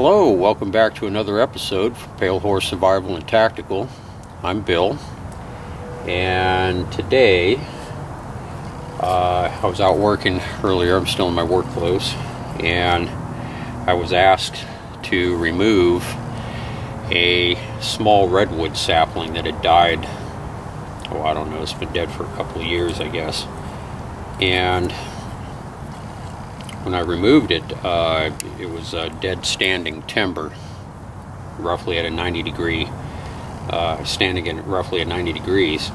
Hello, welcome back to another episode for Pale Horse Survival and Tactical. I'm Bill, and today I was out working earlier. I'm still in my work clothes, and I was asked to remove a small redwood sapling that had died. Oh, I don't know, it's been dead for a couple of years, I guess. And when I removed it, it was dead standing timber, roughly at a 90 degree, standing at roughly at 90 degrees.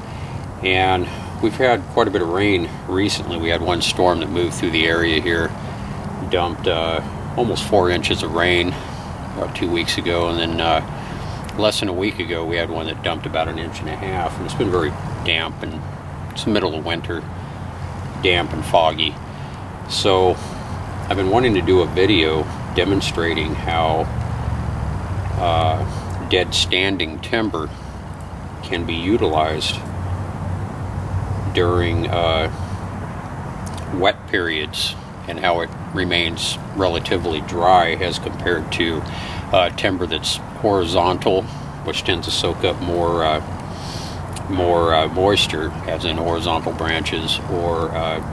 And we've had quite a bit of rain recently. We had one storm that moved through the area here, dumped almost 4 inches of rain about 2 weeks ago, and then less than a week ago we had one that dumped about 1.5 inches, and it's been very damp, and it's the middle of winter, damp and foggy. So I've been wanting to do a video demonstrating how dead standing timber can be utilized during wet periods and how it remains relatively dry as compared to timber that's horizontal, which tends to soak up more moisture, as in horizontal branches, or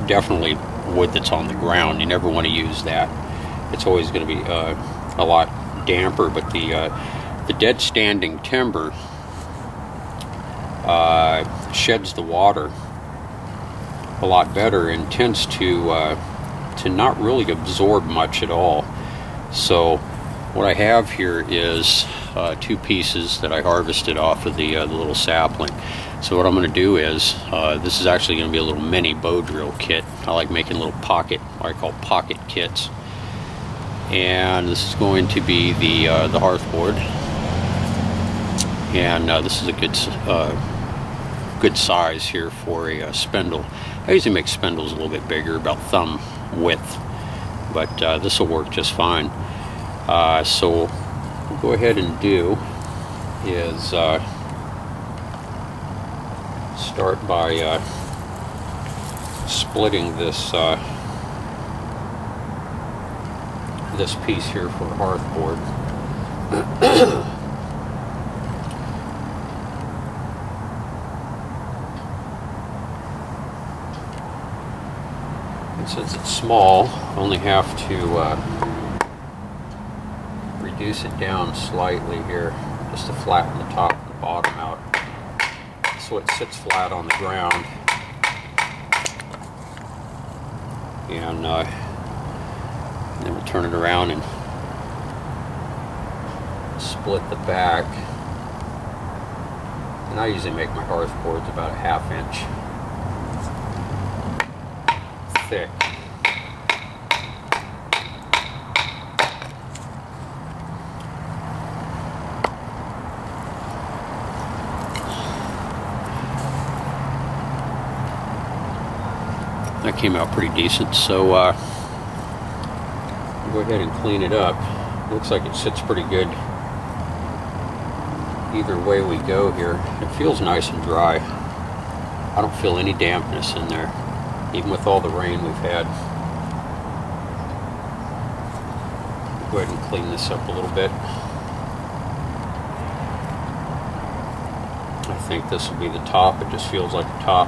definitely wood that's on the ground. You never want to use that. It's always going to be a lot damper. But the dead standing timber sheds the water a lot better and tends to not really absorb much at all. So what I have here is 2 pieces that I harvested off of the little sapling. So what I'm going to do is, this is actually going to be a little mini bowdrill kit. I like making little what I call pocket kits. And this is going to be the hearth board. And this is a good size here for a spindle. I usually make spindles a little bit bigger, about thumb width, but this will work just fine. So what we'll go ahead and do is start by splitting this this piece here for a hearth board. And since it's small, I only have to reduce it down slightly here, just to flatten the top and the bottom out, so it sits flat on the ground. And then we'll turn it around and split the back. And I usually make my hearth boards about a 1/2 inch thick. That came out pretty decent, so I'll go ahead and clean it up. Looks like it sits pretty good either way we go here. It feels nice and dry. I don't feel any dampness in there, even with all the rain we've had. Go ahead and clean this up a little bit. I think this will be the top. It just feels like the top.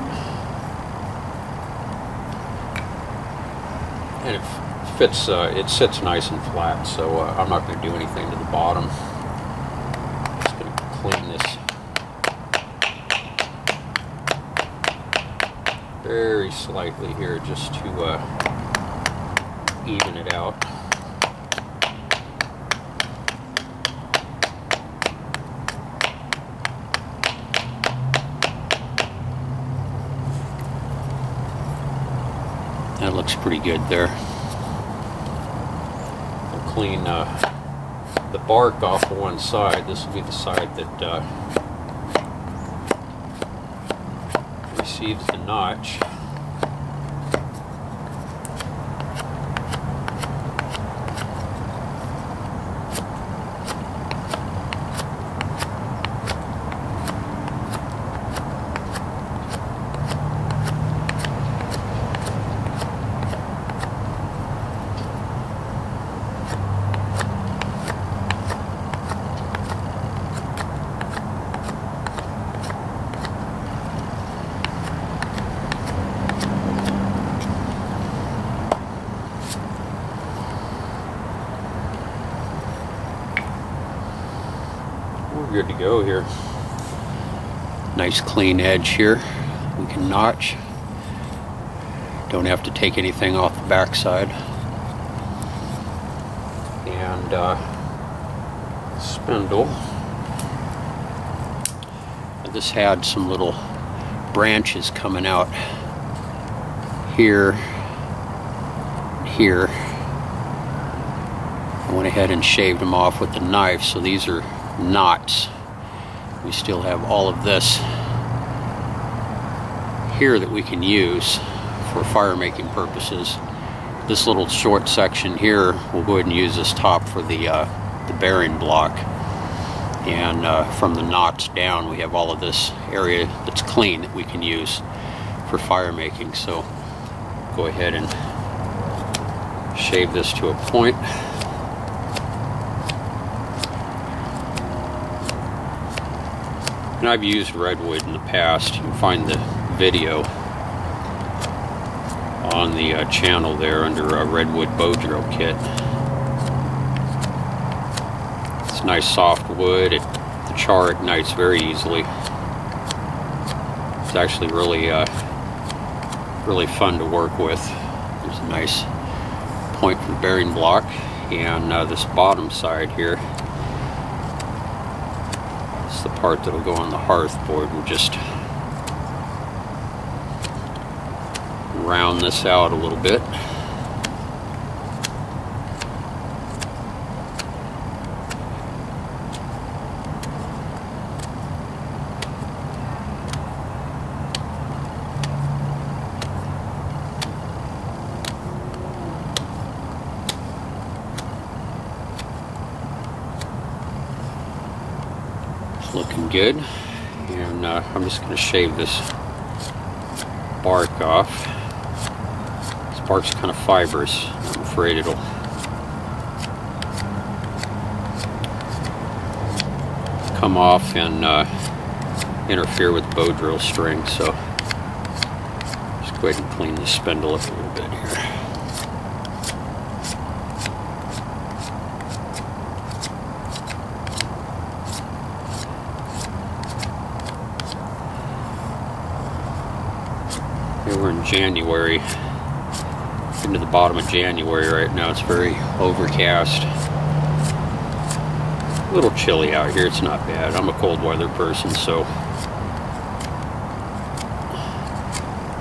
And it sits nice and flat, so I'm not going to do anything to the bottom. Just going to clean this very slightly here, just to even it out. That looks pretty good there. We'll clean the bark off of one side. This will be the side that receives the notch. good to go here. Nice clean edge here. We can notch. Don't have to take anything off the backside. And spindle. This had some little branches coming out here, here. I went ahead and shaved them off with the knife, so these are knots. We still have all of this here that we can use for fire making purposes. This little short section here, we'll go ahead and use this top for the bearing block. And from the knots down, we have all of this area that's clean that we can use for fire making. So go ahead and shave this to a point. And I've used redwood in the past. You can find the video on the channel there under redwood bowdrill kit. It's nice soft wood. The char ignites very easily. It's actually really really fun to work with. There's a nice point for the bearing block, and this bottom side here, it's the part that'll go on the hearth board. We'll just round this out a little bit. Looking good, and I'm just going to shave this bark off. This bark's kind of fibrous. I'm afraid it'll come off and interfere with the bow drill string, so just go ahead and clean the spindle up a little bit here. We're in January, into the bottom of January right now. It's very overcast, a little chilly out here. It's not bad. I'm a cold weather person, so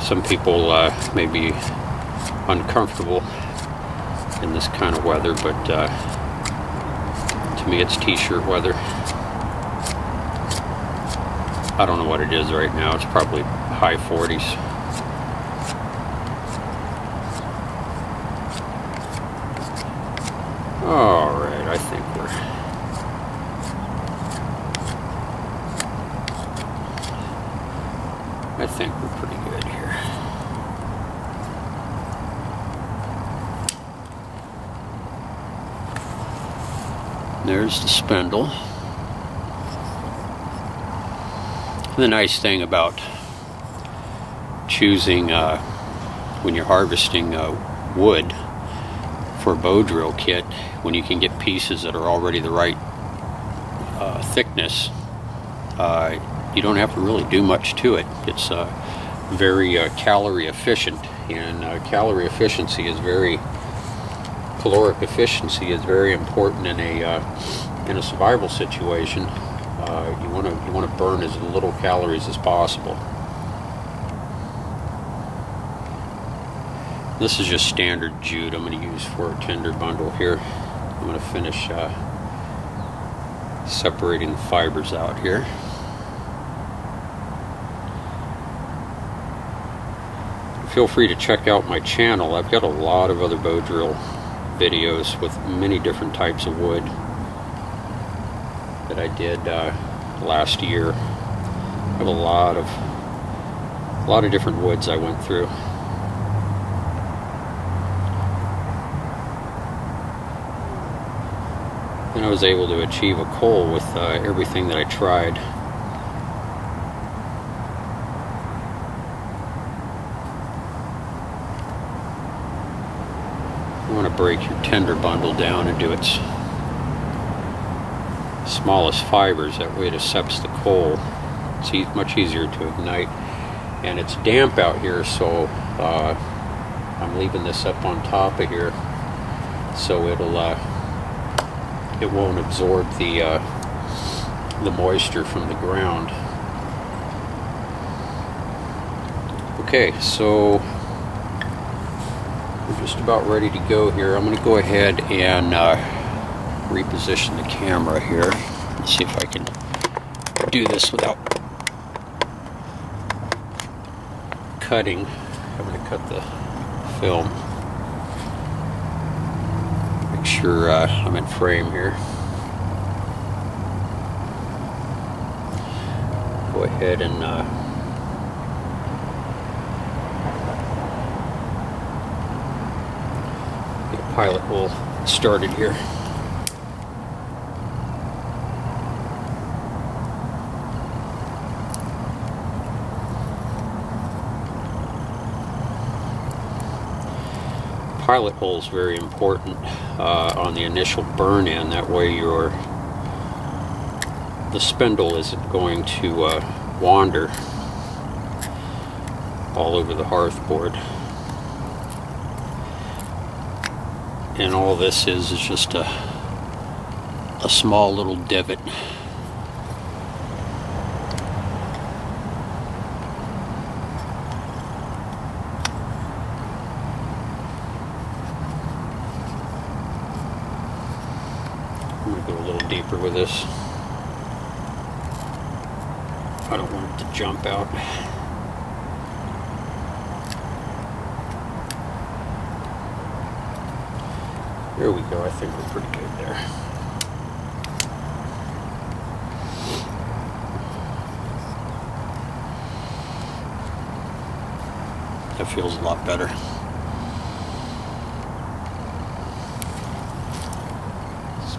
some people may be uncomfortable in this kind of weather, but to me it's t-shirt weather. I don't know what it is right now. It's probably high 40s. Alright, I think we're pretty good here. There's the spindle. The nice thing about choosing when you're harvesting wood for a bow drill kit, when you can get pieces that are already the right thickness, you don't have to really do much to it. It's very calorie efficient, and caloric efficiency is very important in a survival situation. You want to burn as little calories as possible. This is just standard jute I'm going to use for a tinder bundle here. I'm going to finish separating the fibers out here. Feel free to check out my channel. I've got a lot of other bow drill videos with many different types of wood that I did last year. I have a lot of different woods I went through. And I was able to achieve a coal with everything that I tried. You want to break your tinder bundle down into its smallest fibers. That way it accepts the coal. It's much easier to ignite. And it's damp out here, so I'm leaving this up on top of here, so it won't absorb the moisture from the ground. Okay, so we're just about ready to go here. I'm going to go ahead and reposition the camera here. Let's see if I can do this without cutting. I'm going to cut the film. Make sure I'm in frame here. Go ahead and get a pilot hole started here. Pilot hole is very important on the initial burn in. That way the spindle isn't going to wander all over the hearth board. And all this is just a small little divot. I'm going to go a little deeper with this. I don't want it to jump out. There we go. I think we're pretty good there. That feels a lot better.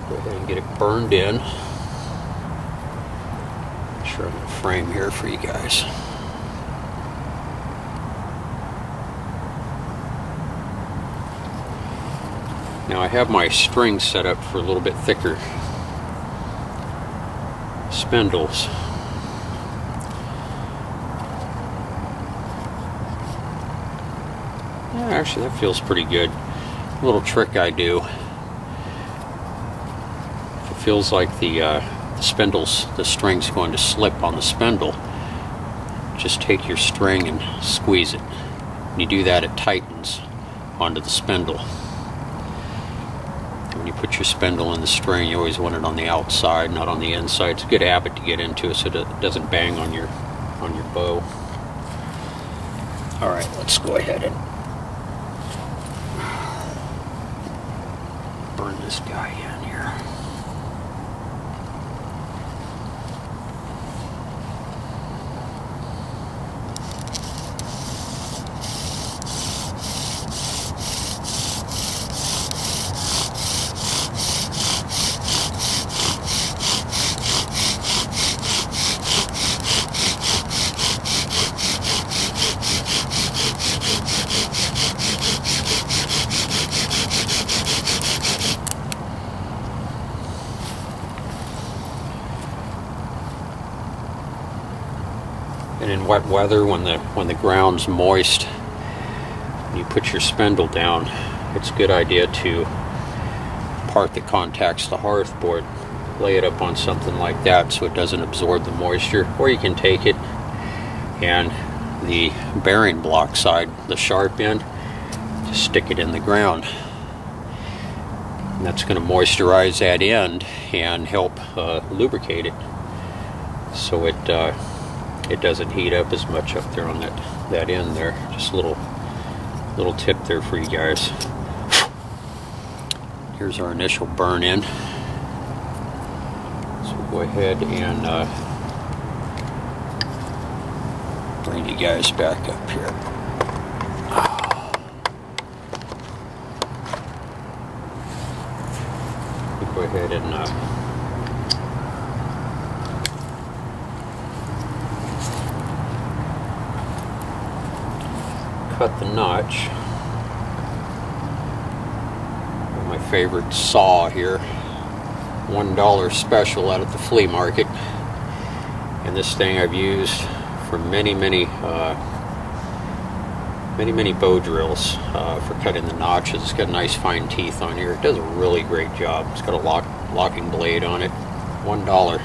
Go ahead and get it burned in. Make sure I'm in frame here for you guys. Now I have my string set up for a little bit thicker spindles. Yeah, actually that feels pretty good. A little trick I do. Feels like the string's going to slip on the spindle, just take your string and squeeze it. When you do that, it tightens onto the spindle. When you put your spindle in the string, you always want it on the outside, not on the inside. It's a good habit to get into so that it doesn't bang on your bow. Alright, let's go ahead and burn this guy in here. And in wet weather, when the ground's moist, and you put your spindle down, it's a good idea to part that contacts the hearth board. Lay it up on something like that so it doesn't absorb the moisture. Or you can take it and the bearing block side, the sharp end, just stick it in the ground. And that's going to moisturize that end and help lubricate it, so it doesn't heat up as much up there on that end there. Just a little tip there for you guys. Here's our initial burn in. So we'll go ahead and bring you guys back up here. We'll go ahead and cut the notch. My favorite saw here, $1 special out at the flea market. And this thing I've used for many bow drills for cutting the notches. It's got nice fine teeth on here. It does a really great job. It's got a locking blade on it. $1.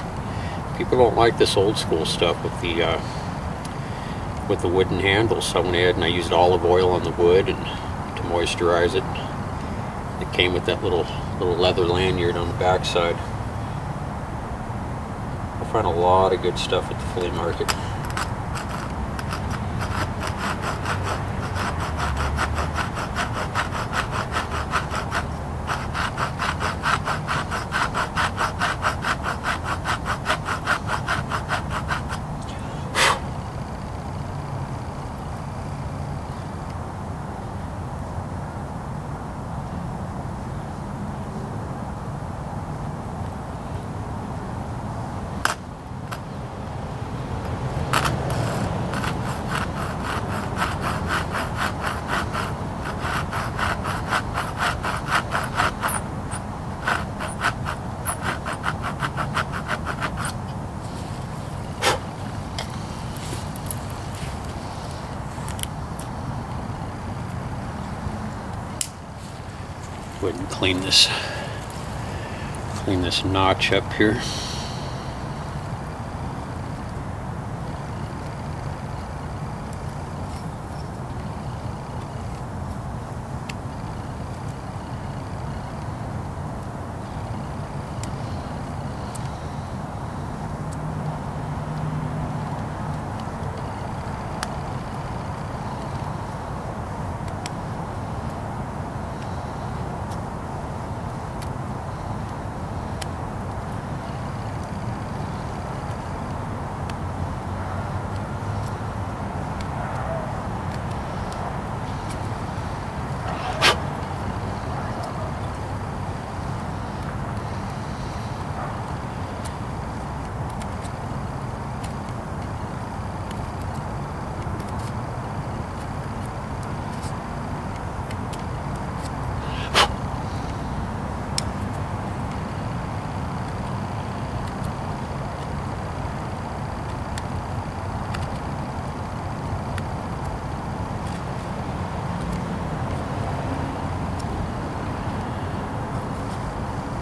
People don't like this old school stuff with the wooden handles, so I went ahead and I used olive oil on the wood and to moisturize it. It came with that little leather lanyard on the backside. I find a lot of good stuff at the flea market. Go ahead and clean this notch up here.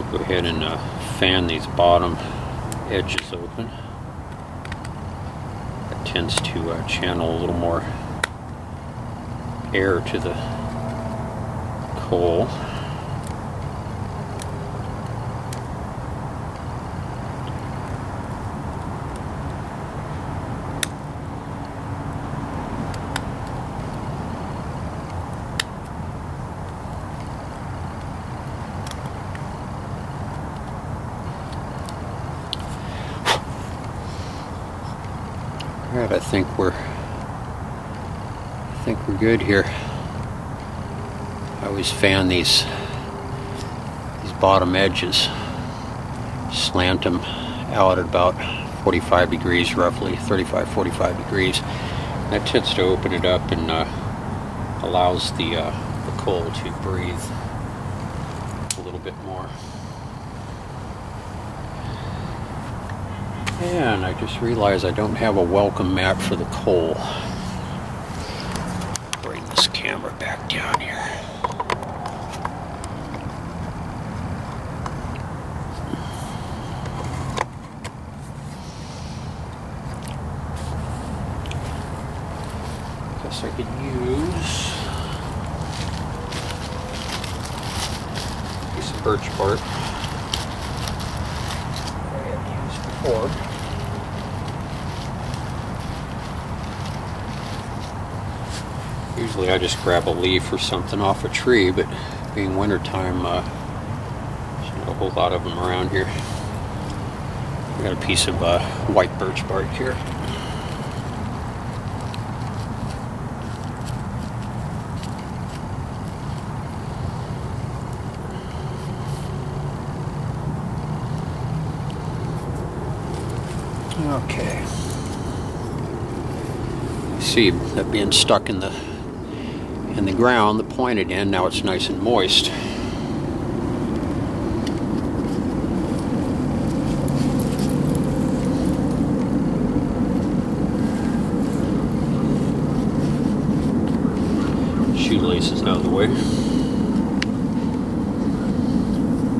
Go ahead and fan these bottom edges open. That tends to channel a little more air to the coal. Alright, I think we're good here. I always fan these bottom edges, slant them out at about 45 degrees roughly, 35-45 degrees. That tends to open it up and allows the coal to breathe a little bit more. And I just realized I don't have a welcome mat for the coal. Bring this camera back down here. Guess I could use a piece of birch bark I have used before. Usually I just grab a leaf or something off a tree, but being wintertime, there's not a whole lot of them around here. I got a piece of white birch bark here. Okay. See that being stuck in the ground, the pointed end, now it's nice and moist. shoelaces out of the way.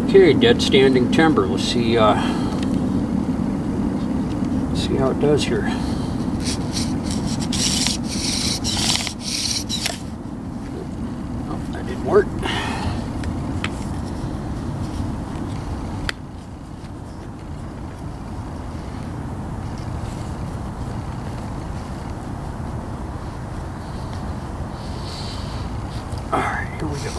Okay, dead standing timber. Let's see how it does here. Oh, that didn't work. Alright, here we go.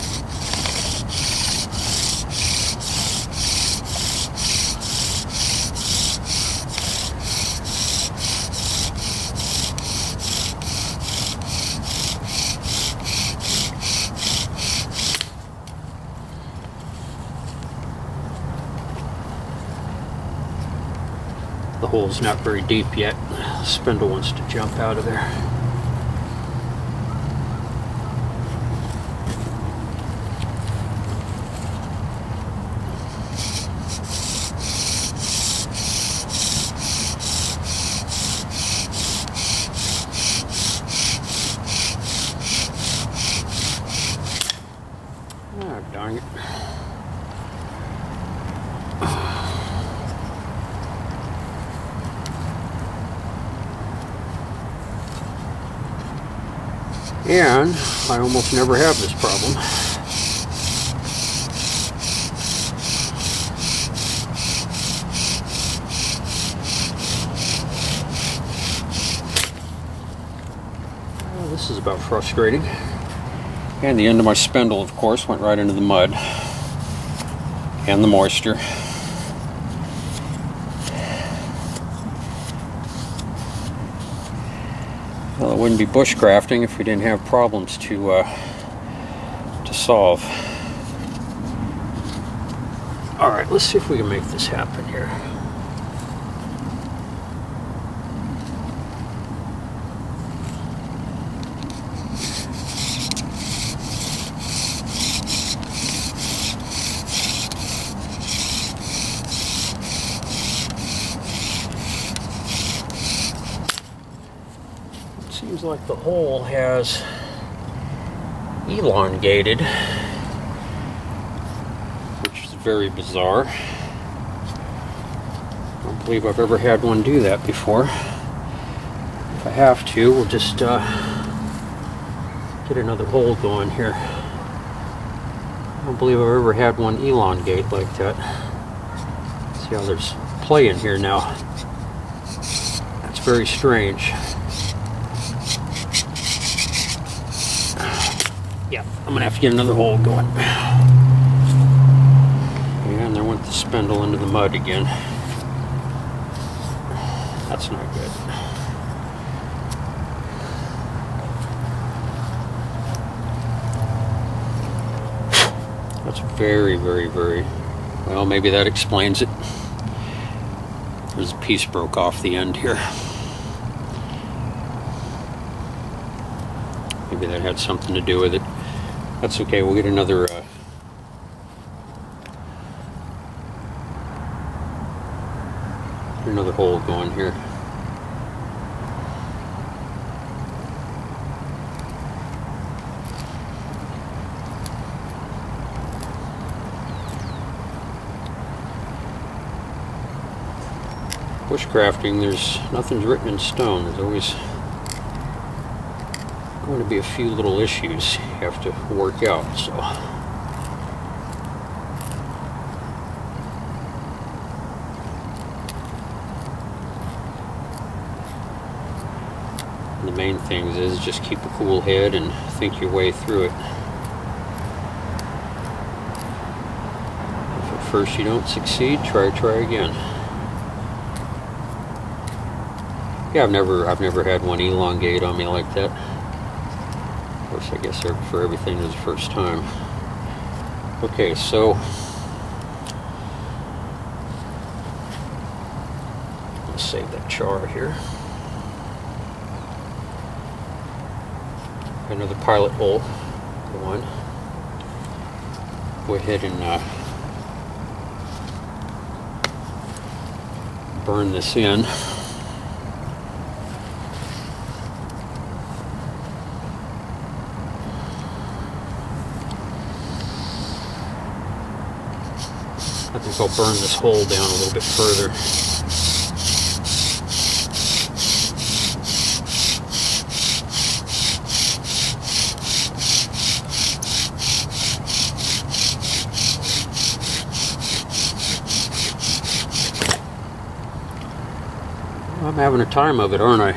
The hole's not very deep yet. The spindle wants to jump out of there. Ah, darn it. And I almost never have this problem. This is about frustrating. And the end of my spindle, of course, went right into the mud and the moisture. Well, it wouldn't be bushcrafting if we didn't have problems to solve. All right, let's see if we can make this happen here. Seems like the hole has elongated, which is very bizarre. I don't believe I've ever had one do that before. If I have to, we'll just get another hole going here. I don't believe I've ever had one elongate like that. See how there's play in here now. That's very strange. Yeah, I'm gonna have to get another hole going. And there went the spindle into the mud again. That's not good. That's very, very, very, well, maybe that explains it. There's a piece broke off the end here. Maybe that had something to do with it. That's okay, we'll get another hole going here. Bushcrafting, nothing's written in stone. There's always going to be a few little issues you have to work out, so the main thing is just keep a cool head and think your way through it. If at first you don't succeed, try again. Yeah, I've never had one elongate on me like that. Of course, I guess for everything is the first time. Okay, so let's save that char here. Another pilot hole. One. Go ahead and burn this in. I think I'll burn this hole down a little bit further. I'm having a time of it, aren't I?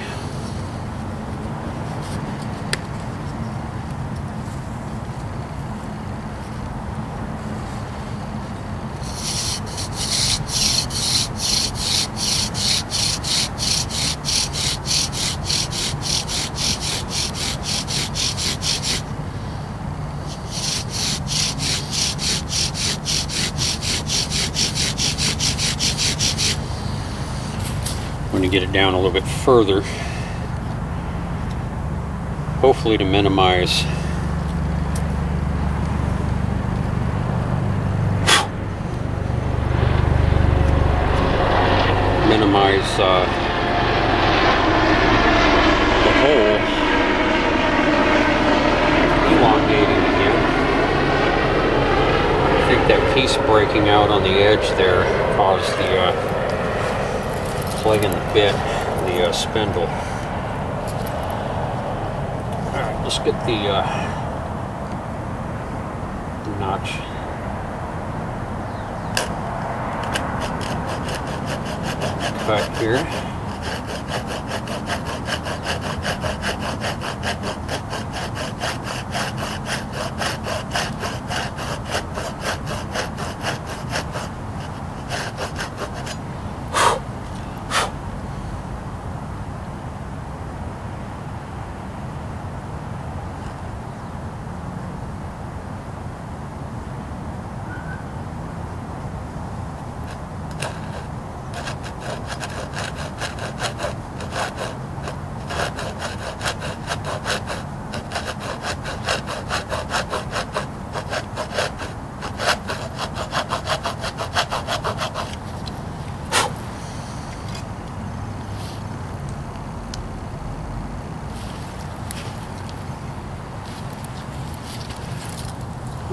I'm going to get it down a little bit further, hopefully to minimize the hole elongating again. I think that piece breaking out on the edge there caused the plug in the bit, the spindle. Alright, let's get the notch. Cut here.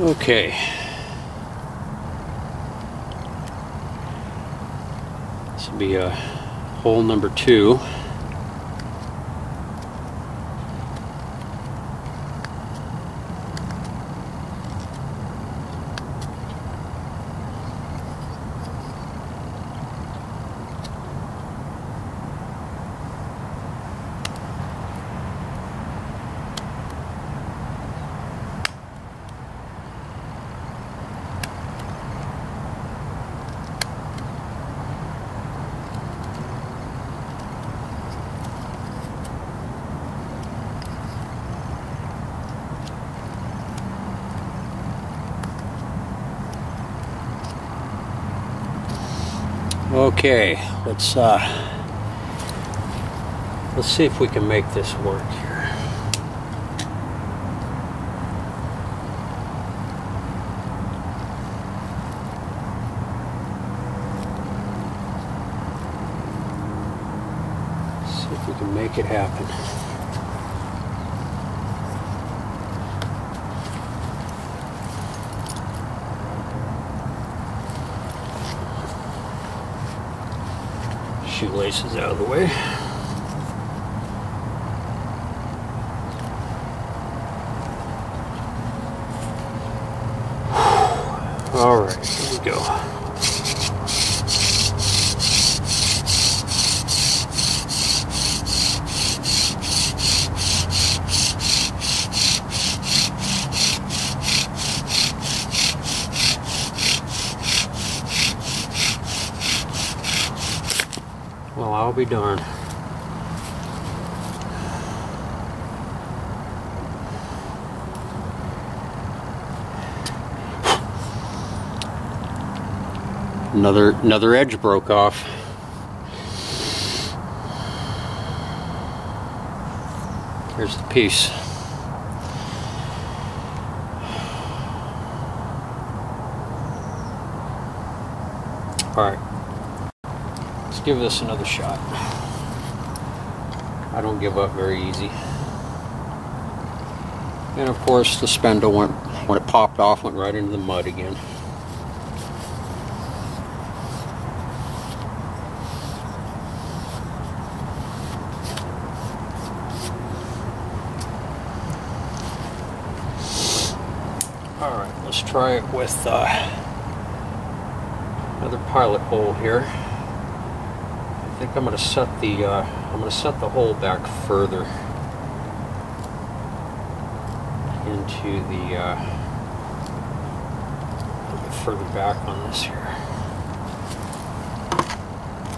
Okay. This will be hole number 2. Okay, let's see if we can make this work here. See if we can make it happen. Shoelaces out of the way. All right, here we go. Well, I'll be darned. Another edge broke off. Here's the piece. All right. Let's give this another shot. I don't give up very easy. And of course the spindle went, when it popped off, went right into the mud again. Alright, let's try it with another pilot hole here. I think I'm going to set the hole back further into the a little bit further back on this here.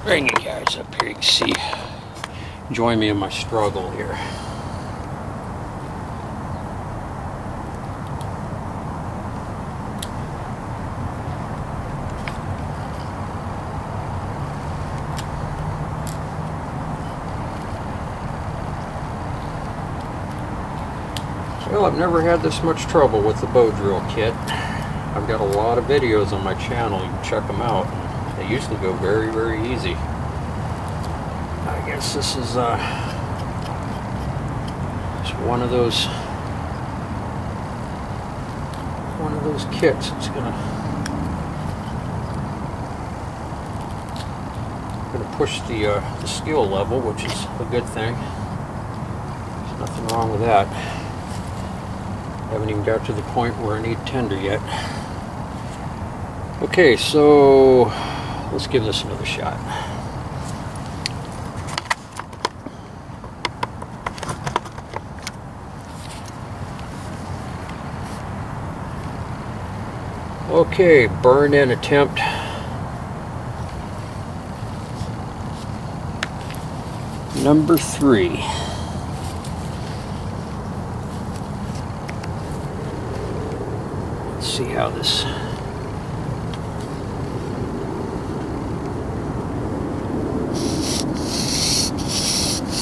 Bring you guys up here, you can see. Join me in my struggle here. Well, I've never had this much trouble with the bow drill kit. I've got a lot of videos on my channel, you can check them out. They usually go very, very easy. I guess this is just one of those kits that's gonna push the skill level, which is a good thing. There's nothing wrong with that. Haven't even got to the point where I need tender yet. Okay, so let's give this another shot. Okay, burn-in attempt number 3. Let's see how this.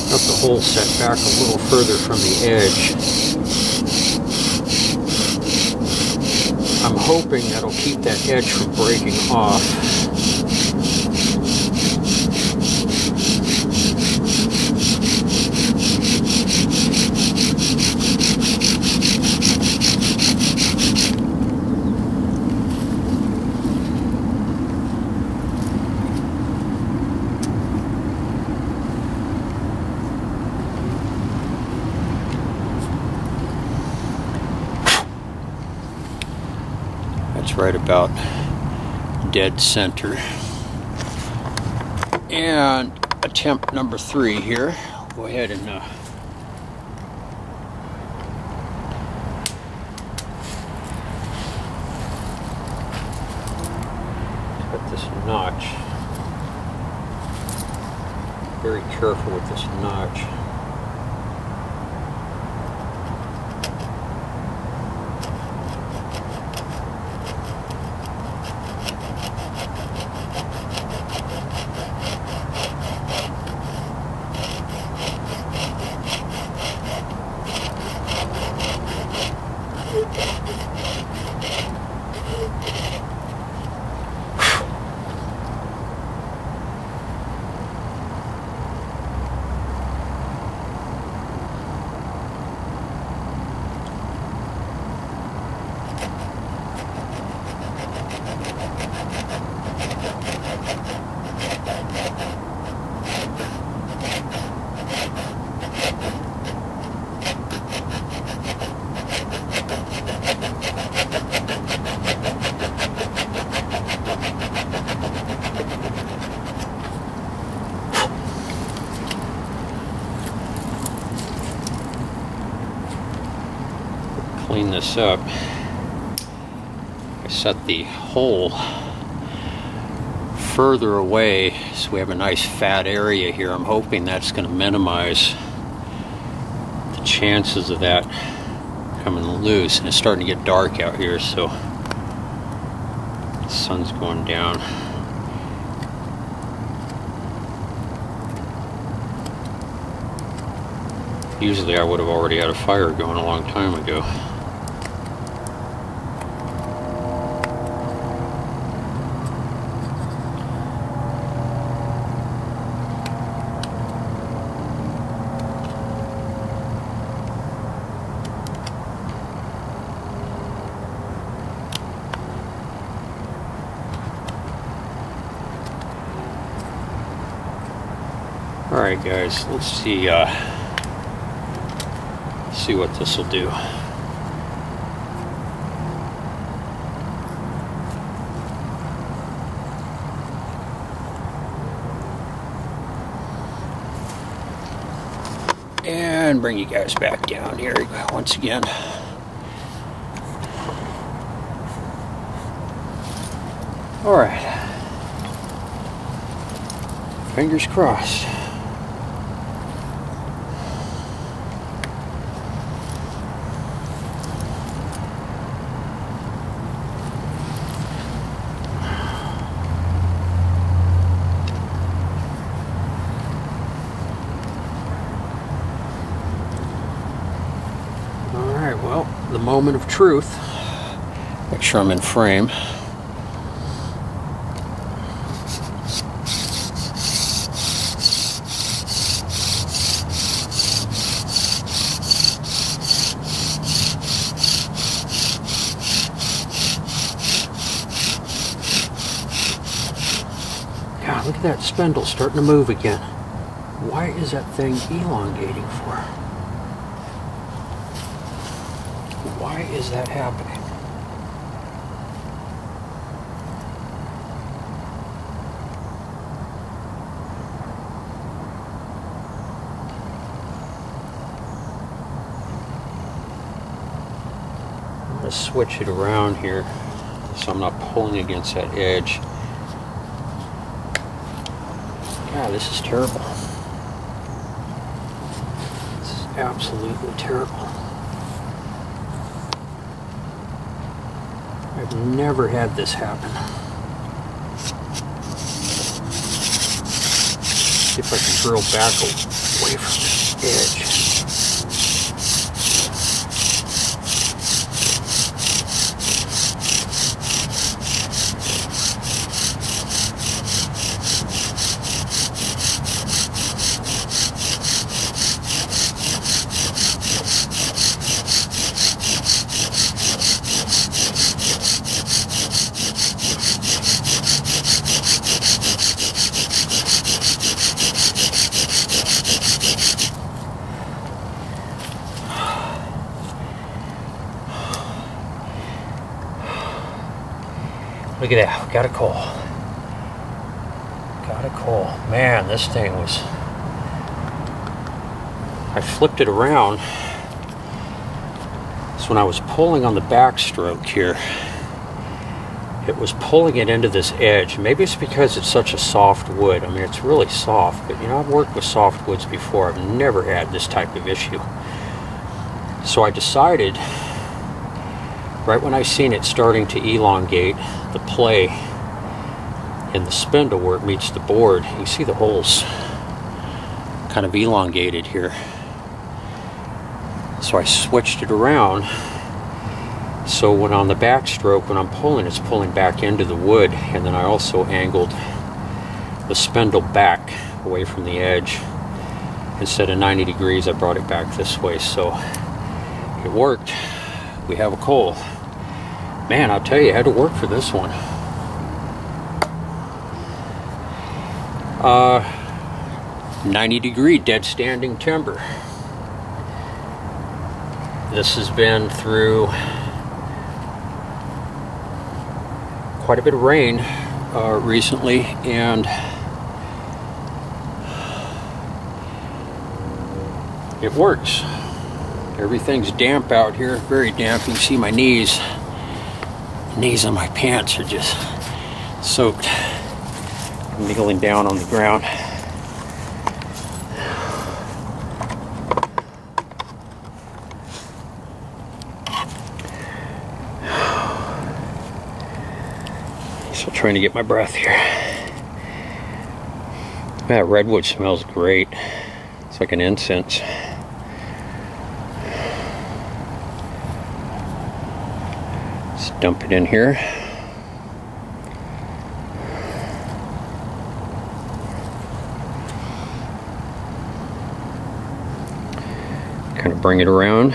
Got the hole set back a little further from the edge. I'm hoping that'll keep that edge from breaking off. Right about dead center. And attempt number 3 here. Go ahead and cut this notch. Very careful with this notch. Clean this up. I set the hole further away so we have a nice fat area here. I'm hoping that's going to minimize the chances of that coming loose. And it's starting to get dark out here, so the sun's going down. Usually I would have already had a fire going a long time ago. Alright guys, let's see what this will do. And bring you guys back down here once again. Alright. Fingers crossed. Alright, well, the moment of truth. Make sure I'm in frame. God, look at that spindle starting to move again. Why is that thing elongating for? Why is that happening? I'm going to switch it around here so I'm not pulling against that edge. God, this is terrible. This is absolutely terrible. I've never had this happen. See if I can drill back away from the edge. Look at that, got a coal. Got a coal. Man, this thing was... I flipped it around. So when I was pulling on the backstroke here, it was pulling it into this edge. Maybe it's because it's such a soft wood. I mean, it's really soft, but you know, I've worked with soft woods before. I've never had this type of issue. So I decided, right when I seen it starting to elongate, the play in the spindle where it meets the board, you see the holes kind of elongated here. So I switched it around so when on the backstroke, when I'm pulling, it's pulling back into the wood, and then I also angled the spindle back away from the edge. Instead of 90 degrees, I brought it back this way, so it worked. We have a coal. Man, I'll tell you, I had to work for this one. 90-degree dead standing timber. This has been through quite a bit of rain recently, and it works. Everything's damp out here, very damp. You can see my knees. Knees on my pants are just soaked. I'm kneeling down on the ground. Still trying to get my breath here. That redwood smells great. It's like an incense. Dump it in here. Kind of bring it around.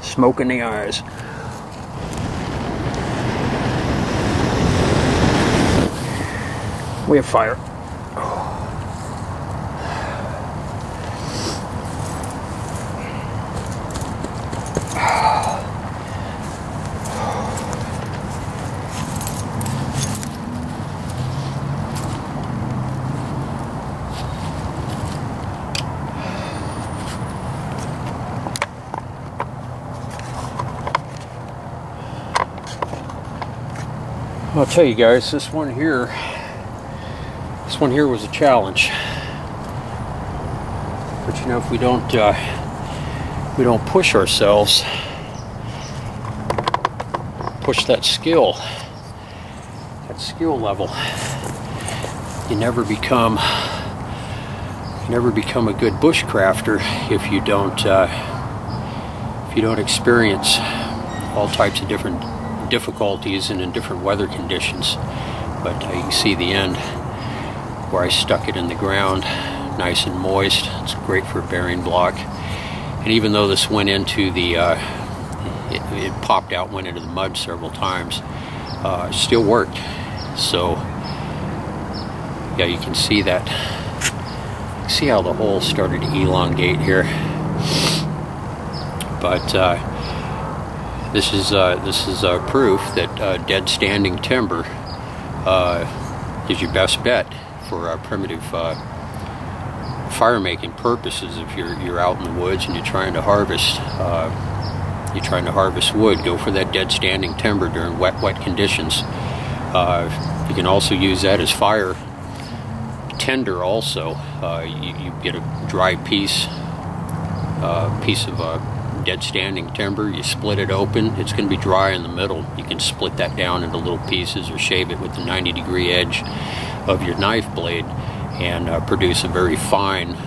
Smoke in the eyes. We have fire. I'll tell you guys, this one here was a challenge. But you know, if we don't push ourselves, push that skill level, you never become a good bushcrafter if you don't experience all types of different difficulties and in different weather conditions. But you can see the end where I stuck it in the ground, nice and moist. It's great for a bearing block. And even though this went into the it popped out, went into the mud several times, it still worked. So yeah, you can see that. See how the hole started to elongate here. But this is proof that dead standing timber is your best bet for primitive fire making purposes. If you're out in the woods and you're trying to harvest wood, go for that dead standing timber during wet conditions. You can also use that as fire tinder. Also, you get a dry piece of dead standing timber, you split it open, it's going to be dry in the middle. You can split that down into little pieces or shave it with the 90-degree edge of your knife blade and produce a very fine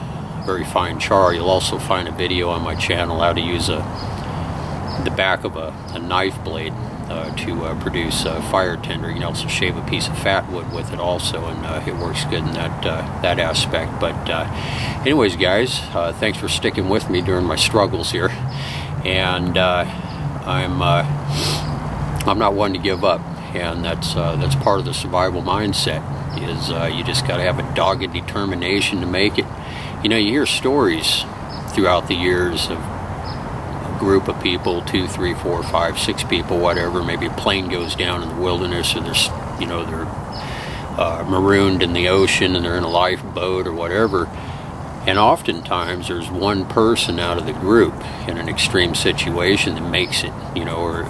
char. You'll also find a video on my channel how to use the back of a knife blade to produce fire tinder. You can also shave a piece of fat wood with it also, and it works good in that aspect. But anyways, guys, thanks for sticking with me during my struggles here. And I'm not one to give up, and that's part of the survival mindset. Is you just got to have a dogged determination to make it. You know, you hear stories throughout the years of group of people, 2, 3, 4, 5, 6 people, whatever. Maybe a plane goes down in the wilderness, or they're marooned in the ocean and they're in a lifeboat or whatever. And oftentimes there's one person out of the group in an extreme situation that makes it, or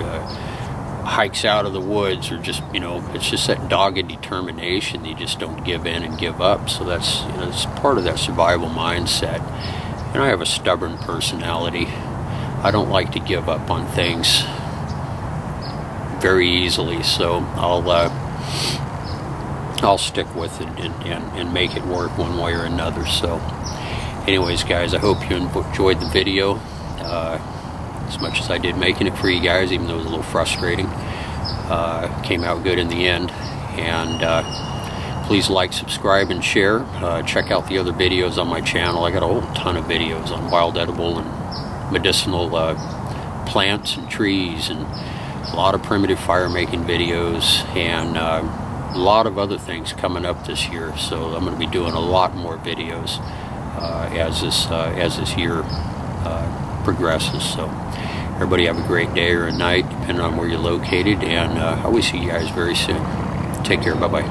hikes out of the woods, or just, it's just that dogged determination. You just don't give in and give up. So that's it's part of that survival mindset. And I have a stubborn personality. I don't like to give up on things very easily, so I'll stick with it and make it work one way or another. So anyways, guys, I hope you enjoyed the video as much as I did making it for you guys, even though it was a little frustrating. Came out good in the end. And please like, subscribe, and share. Check out the other videos on my channel. I got a whole ton of videos on wild edible and medicinal plants and trees, and a lot of primitive fire making videos, and a lot of other things coming up this year. So I'm going to be doing a lot more videos as this year progresses. So everybody have a great day or a night, depending on where you're located, and I will see you guys very soon. Take care. Bye bye.